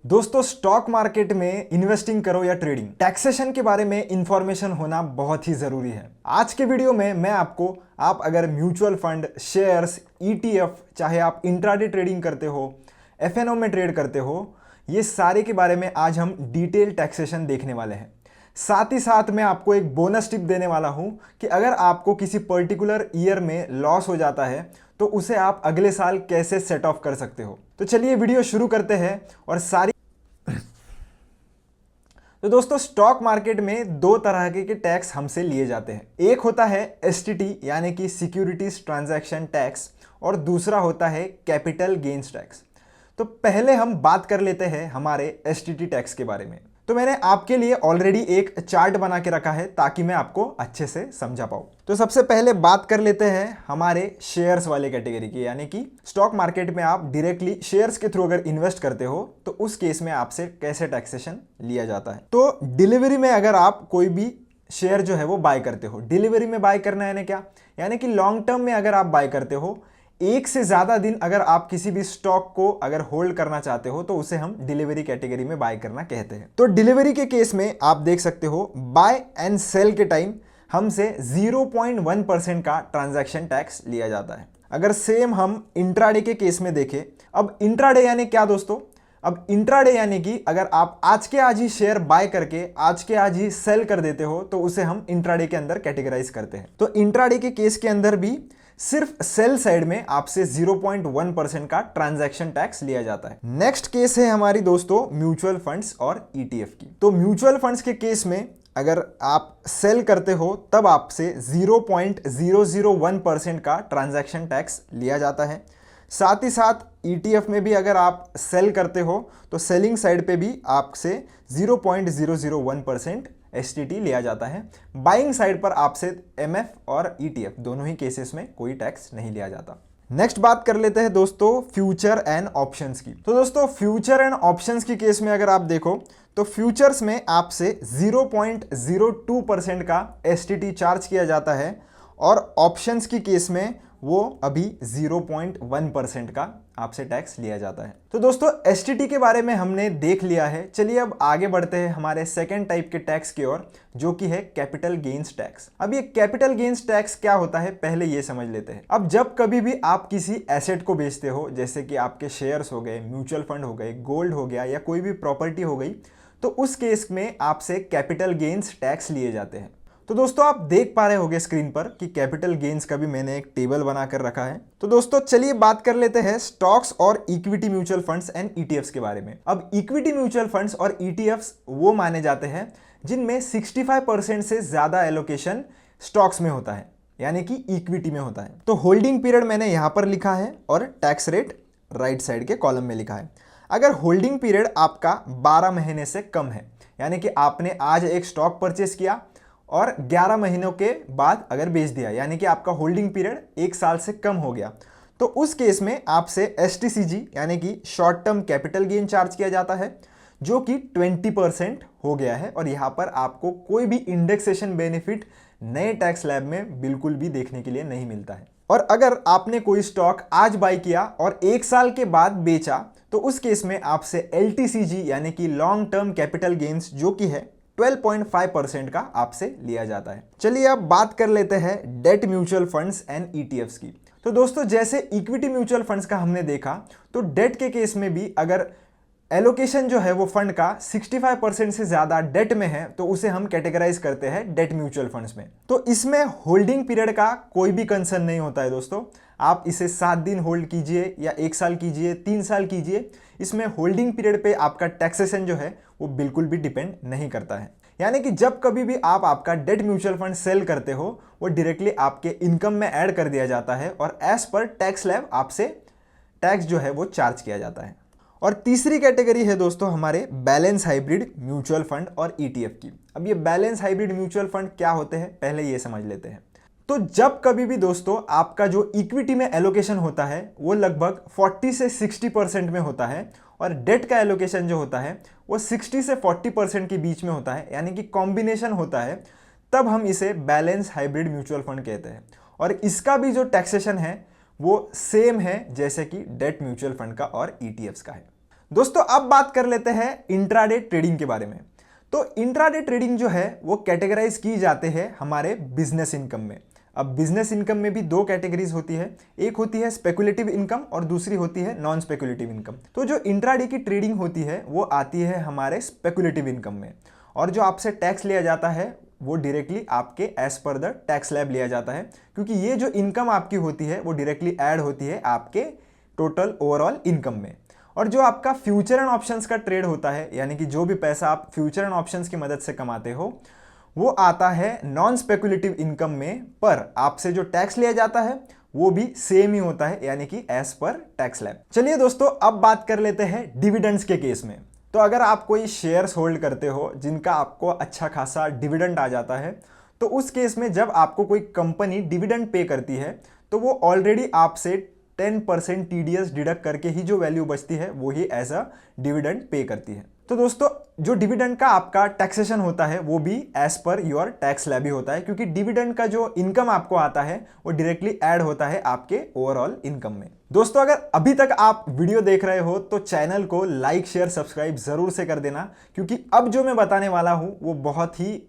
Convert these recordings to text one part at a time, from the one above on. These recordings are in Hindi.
दोस्तों, स्टॉक मार्केट में इन्वेस्टिंग करो या ट्रेडिंग, टैक्सेशन के बारे में इंफॉर्मेशन होना बहुत ही जरूरी है। आज के वीडियो में मैं आपको, आप अगर म्यूचुअल फंड, शेयर्स, ईटीएफ, चाहे आप इंट्राडे ट्रेडिंग करते हो, एफएनओ में ट्रेड करते हो, ये सारे के बारे में आज हम डिटेल टैक्सेशन देखने वाले हैं। साथ ही साथ मैं आपको एक बोनस टिप देने वाला हूं कि अगर आपको किसी पर्टिकुलर ईयर में लॉस हो जाता है तो उसे आप अगले साल कैसे सेट ऑफ कर सकते हो। तो चलिए वीडियो शुरू करते हैं। और सारी तो दोस्तों, स्टॉक मार्केट में दो तरह के टैक्स हमसे लिए जाते हैं। एक होता है एसटीटी यानी कि सिक्योरिटीज ट्रांजैक्शन टैक्स, और दूसरा होता है कैपिटल गेन्स टैक्स। तो पहले हम बात कर लेते हैं हमारे एसटीटी टैक्स के बारे में। तो मैंने आपके लिए ऑलरेडी एक चार्ट बना के रखा है ताकि मैं आपको अच्छे से समझा पाऊँ। तो सबसे पहले बात कर लेते हैं हमारे शेयर्स वाले कैटेगरी की, यानी कि स्टॉक मार्केट में आप डायरेक्टली शेयर्स के थ्रू अगर इन्वेस्ट करते हो तो उस केस में आपसे कैसे टैक्सेशन लिया जाता है। तो डिलीवरी में अगर आप कोई भी शेयर जो है वो बाय करते हो, डिलीवरी में बाय करना यानी क्या, यानी कि लॉन्ग टर्म में अगर आप बाय करते हो, एक से ज्यादा दिन अगर आप किसी भी स्टॉक को अगर होल्ड करना चाहते हो तो उसे हम डिलीवरी कैटेगरी में बाय करना कहते हैं। तो डिलीवरी के केस में आप देख सकते हो बाय एंड सेल के टाइम हमसे 0.1% का ट्रांजैक्शन टैक्स लिया जाता है। अगर सेम हम इंट्राडे के केस में देखें, अब इंट्राडे यानी क्या दोस्तों, अब इंट्राडे यानी कि अगर आप आज के आज ही शेयर बाय करके आज के आज ही सेल कर देते हो तो उसे हम इंट्राडे के अंदर कैटेगराइज करते हैं। तो इंट्राडे के केस के अंदर भी सिर्फ सेल साइड में आपसे 0.1% का ट्रांजैक्शन टैक्स लिया जाता है। नेक्स्ट केस है हमारी दोस्तों म्यूचुअल फंड्स और ईटीएफ की। तो म्यूचुअल फंड्स के केस में अगर आप सेल करते हो तब आपसे 0.001% का ट्रांजैक्शन टैक्स लिया जाता है। साथ ही साथ ईटीएफ में भी अगर आप सेल करते हो तो सेलिंग साइड पे भी आपसे 0.001% एसटीटी लिया जाता है। बाइंग साइड पर आपसे एमएफ और ईटीएफ दोनों ही केसेस में कोई टैक्स नहीं लिया जाता। नेक्स्ट बात कर लेते हैं दोस्तों फ्यूचर एंड ऑप्शंस की। तो दोस्तों, फ्यूचर एंड ऑप्शंस की केस में अगर आप देखो तो फ्यूचर्स में आपसे 0.02% का एसटीटी चार्ज किया जाता है, और ऑप्शंस की केस में वो अभी 0.1% का आपसे टैक्स लिया जाता है। तो दोस्तों, एसटीटी के बारे में हमने देख लिया है। चलिए अब आगे बढ़ते हैं हमारे सेकंड टाइप के टैक्स की ओर, जो कि है कैपिटल गेन्स टैक्स। अब ये कैपिटल गेन्स टैक्स क्या होता है पहले ये समझ लेते हैं। अब जब कभी भी आप किसी एसेट को बेचते हो, जैसे कि आपके शेयर्स हो गए, म्यूचुअल फंड हो गए, गोल्ड हो गया, या कोई भी प्रॉपर्टी हो गई, तो उस केस में आपसे कैपिटल गेन्स टैक्स लिए जाते हैं। तो दोस्तों, आप देख पा रहे होंगे स्क्रीन पर कि कैपिटल गेन्स का भी मैंने एक टेबल बनाकर रखा है। तो दोस्तों, चलिए बात कर लेते हैं स्टॉक्स और equity mutual funds and ETFs के बारे में। अब इक्विटी म्यूचुअल फंड्स और ईटीएफ्स वो माने जाते हैं जिनमें 65% से ज्यादा एलोकेशन स्टॉक्स में होता है, यानी कि इक्विटी में होता है। तो होल्डिंग पीरियड मैंने यहां पर लिखा है और टैक्स रेट राइट साइड के कॉलम में लिखा है। अगर होल्डिंग पीरियड आपका 12 महीने से कम है, यानी कि आपने आज एक स्टॉक परचेस किया और 11 महीनों के बाद अगर बेच दिया, यानी कि आपका होल्डिंग पीरियड 1 साल से कम हो गया, तो उस केस में आपसे एसटीसीजी यानी कि short term capital gain charge किया जाता है, जो कि 20% हो गया है। और यहां पर आपको कोई भी इंडेक्सेशन बेनिफिट नए टैक्स स्लैब में बिल्कुल भी देखने के लिए नहीं मिलता है। और अगर आपने कोई स्टॉक आज बाय किया और 1 साल के बाद बेचा, तो उस केस में आपसे एलटीसीजी यानी कि लॉन्ग टर्म कैपिटल गेन्स, जो कि है 12.5% का आपसे लिया जाता है। चलिए अब बात कर लेते हैं debt mutual funds and ETFs की। तो दोस्तों, जैसे इक्विटी म्यूचुअल फंड्स का हमने देखा, तो डेट के केस में भी अगर एलोकेशन जो है वो फंड का 65% से ज्यादा डेट में है तो उसे हम कैटेगराइज करते हैं डेट म्यूचुअल फंड्स में। तो इसमें होल्डिंग पीरियड का कोई भी कंसर्न नहीं होता है दोस्तों। आप इसे 7 दिन होल्ड कीजिए या 1 साल कीजिए, 3 साल कीजिए, इसमें होल्डिंग पीरियड पे आपका टैक्सेशन जो है वो बिल्कुल भी डिपेंड नहीं करता है। यानी कि जब कभी भी आप आपका डेट म्यूचुअल फंड सेल करते हो, वो डायरेक्टली आपके इनकम में ऐड कर दिया जाता है और एज पर टैक्स स्लैब आपसे टैक्स जो है वो चार्ज किया जाता है। और तीसरी कैटेगरी है दोस्तों हमारे बैलेंस हाइब्रिड म्यूचुअल फंड और ईटीएफ की। अब ये बैलेंस हाइब्रिड म्यूचुअल फंड क्या होते हैं पहले ये समझ लेते हैं। तो जब कभी भी दोस्तों आपका जो इक्विटी में एलोकेशन होता है वो लगभग 40 से 60% में होता है, और डेट का एलोकेशन जो होता है वो 60 से 40% के बीच में होता है, यानी कि कॉम्बिनेशन होता है, तब हम इसे बैलेंस हाइब्रिड म्यूचुअल फंड कहते हैं। और इसका भी जो टैक्सेशन है वो सेम है जैसे कि डेट म्यूचुअल फंड का और ईटीएफ्स का है। दोस्तों अब बात कर लेते हैं इंट्राडे ट्रेडिंग के बारे में। तो इंट्राडे ट्रेडिंग जो है वो कैटेगराइज की जाते हैं हमारे बिजनेस इनकम में। अब बिजनेस इनकम में भी दो कैटेगरीज होती है, एक होती है स्पेकुलेटिव इनकम और दूसरी होती है नॉन स्पेकुलेटिव इनकम। तो जो इंट्राडे की ट्रेडिंग होती है वो आती है हमारे स्पेकुलेटिव इनकम में, और जो आपसे टैक्स लिया जाता है वो डायरेक्टली आपके as per the tax slab लिया जाता है, क्योंकि ये जो इनकम आपकी होती है वो डायरेक्टली ऐड होती है आपके टोटल ओवरऑल इनकम में। और जो आपका फ्यूचर एंड ऑप्शंस का ट्रेड होता है, यानी कि जो भी पैसा आप फ्यूचर एंड ऑप्शंस की मदद से कमाते हो, वो आता है नॉन स्पेकुलेटिव इनकम में, पर आपसे जो टैक्स लिया जाता है वो भी सेम ही होता है, यानी कि एज पर टैक्स स्लैब। चलिए दोस्तों अब बात कर लेते हैं डिविडेंड्स के केस में। तो अगर आप कोई शेयर्स होल्ड करते हो जिनका आपको अच्छा खासा डिविडेंड आ जाता है, तो उस केस में जब आपको कोई कंपनी डिविडेंड पे करती है तो वो ऑलरेडी आपसे 10% टीडीएस डिडक्ट करके ही जो वैल्यू बचती है वो ही एज अ डिविडेंड पे करती है। तो दोस्तों जो डिविडेंड का आपका टैक्सेशन होता है वो भी as per your tax slab ही होता है, क्योंकि डिविडेंड का जो इनकम आपको आता है वो डायरेक्टली ऐड होता है आपके ओवरऑल इनकम में। दोस्तों अगर अभी तक आप वीडियो देख रहे हो तो चैनल को लाइक शेयर सब्सक्राइब जरूर से कर देना, क्योंकि अब जो मैं बताने वाला हूं वो बहुत ही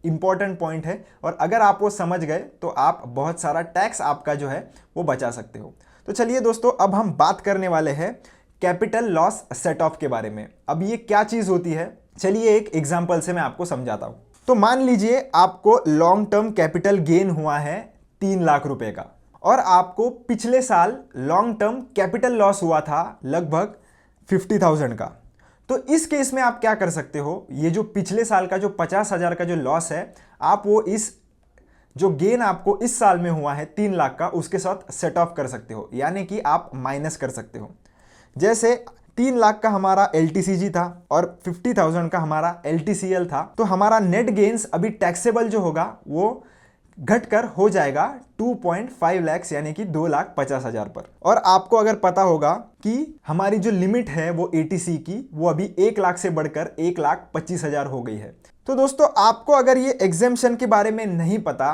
इंपॉर्टेंट पॉइंट है, और अगर आप वो समझ गए तो आप बहुत सारा टैक्स आपका जो है वो बचा सकते हो। तो चलिए दोस्तों अब हम बात करने वाले हैं कैपिटल लॉस सेट ऑफ के बारे में। अब ये क्या चीज होती है, चलिए एक एग्जांपल से मैं आपको समझाता हूं। तो मान लीजिए आपको लॉन्ग टर्म कैपिटल गेन हुआ है 3 लाख रुपए का, और आपको पिछले साल लॉन्ग टर्म कैपिटल लॉस हुआ था लगभग 50,000 का। तो इस केस में आप क्या कर सकते हो, ये जो पिछले साल का जो 50,000 का जो लॉस है, आप वो इस जो गेन आपको इस साल में हुआ है 3 लाख का उसके साथ सेट ऑफ कर सकते हो, यानी कि आप माइनस कर सकते हो। जैसे 3 लाख का हमारा LTCG था और 50,000 का हमारा LTCL था, तो हमारा नेट गेन्स अभी टैक्सेबल जो होगा वो घटकर हो जाएगा 2.5 लाख, यानी कि 2,50,000 पर। और आपको अगर पता होगा कि हमारी जो लिमिट है वो ATC की वो अभी 1 लाख से बढ़कर 1,25,000 हो गई है। तो दोस्तों आपको अगर ये एग्जेम्पशन के बारे में नहीं पता,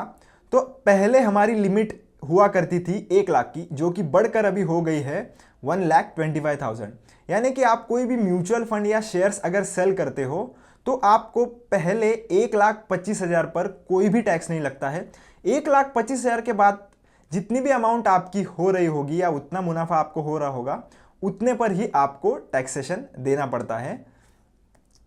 तो पहले हमारी लिमिट हुआ करती थी 1 लाख की, जो कि बढ़कर अभी हो गई है 1,25,000। यानी कि आप कोई भी म्यूचुअल फंड या शेयर्स अगर सेल करते हो तो आपको पहले 1,25,000 पर कोई भी टैक्स नहीं लगता है। 1,25,000 के बाद जितनी भी अमाउंट आपकी हो रही होगी या उतना मुनाफा आपको हो रहा होगा, उतने पर ही आपको टैक्सेशन देना पड़ता है।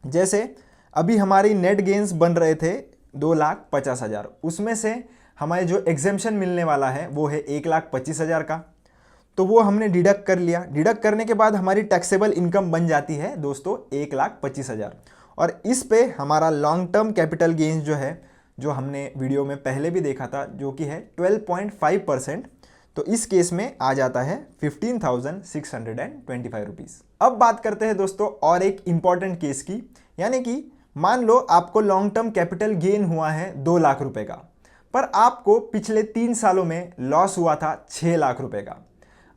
जैसे अभी हमारी नेट गेन्स बन रहे थे 2,50,000, उसमें से हमारे जो एग्जेम्पशन मिलने वाला है वो है 1,25,000 का, तो वो हमने डिडक्ट कर लिया। डिडक्ट करने के बाद हमारी टैक्सेबल इनकम बन जाती है दोस्तों 1,25,000, और इस पे हमारा लॉन्ग टर्म कैपिटल गेन्स जो है, जो हमने वीडियो में पहले भी देखा था, जो कि है 12.5%, तो इस केस में आ जाता है 15,625 रुपीज़। अब बात करते हैं दोस्तों और एक इंपॉर्टेंट केस की, यानी कि मान लो आपको लॉन्ग टर्म कैपिटल गेन हुआ है 2 लाख रुपए का, पर आपको पिछले 3 सालों में लॉस हुआ था 6 लाख रुपए का।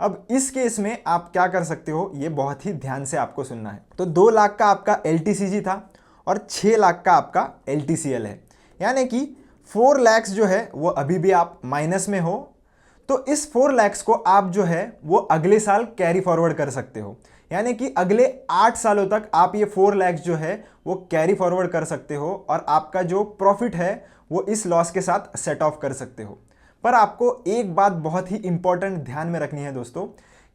अब इस केस में आप क्या कर सकते हो, ये बहुत ही ध्यान से आपको सुनना है। तो 2 लाख का आपका LTCG था और 6 लाख का आपका LTCL है, यानी कि 4 लाख जो है वो अभी भी आप माइनस में हो। तो इस 4 लाख को आप जो है वो अगले साल कैरी फॉरवर्ड कर सकते हो, यानी कि अगले 8 सालों तक आप ये 4 लाख जो है वो कैरी फॉरवर्ड कर सकते हो, और आपका जो प्रॉफिट है वो इस लॉस के साथ सेट ऑफ कर सकते हो। पर आपको एक बात बहुत ही इंपॉर्टेंट ध्यान में रखनी है दोस्तों,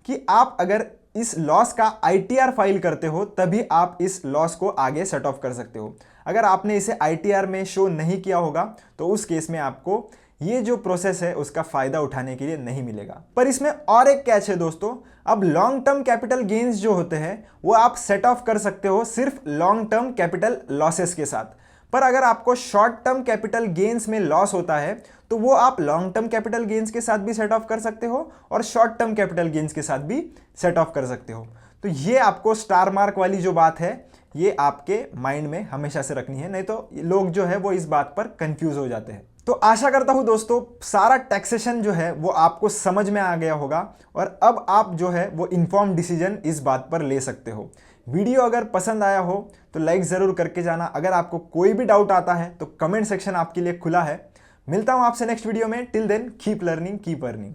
कि आप अगर इस लॉस का ITR फाइल करते हो तभी आप इस लॉस को आगे सेट ऑफ कर सकते हो। अगर आपने इसे ITR में शो नहीं किया होगा तो उस केस में आपको ये जो प्रोसेस है उसका फायदा उठाने के लिए नहीं मिलेगा। पर इसमें और एक कैच है दोस्तों, अब लॉन्ग टर्म कैपिटल गेन्स जो होते हैं वो आप सेट ऑफ कर सकते हो सिर्फ लॉन्ग टर्म कैपिटल लॉसेस के साथ। पर अगर आपको शॉर्ट टर्म कैपिटल गेन्स में लॉस होता है तो वो आप लॉन्ग टर्म कैपिटल गेन्स के साथ भी सेट ऑफ कर सकते हो और शॉर्ट टर्म कैपिटल गेन्स के साथ भी सेट ऑफ कर सकते हो। तो ये आपको स्टार मार्क वाली जो बात है ये आपके माइंड में हमेशा से रखनी है, नहीं तो लोग जो है वो इस बात पर कंफ्यूज हो जाते हैं। तो आशा करता हूं दोस्तों सारा टैक्सेशन जो है वो आपको समझ में आ गया होगा, और अब आप जो है वो इन्फॉर्म डिसीजन इस बात पर ले सकते हो। वीडियो अगर पसंद आया हो तो लाइक ज़रूर करके जाना। अगर आपको कोई भी डाउट आता है तो कमेंट सेक्शन आपके लिए खुला है। मिलता हूं आपसे नेक्स्ट वीडियो में। Till then keep learning keep earning.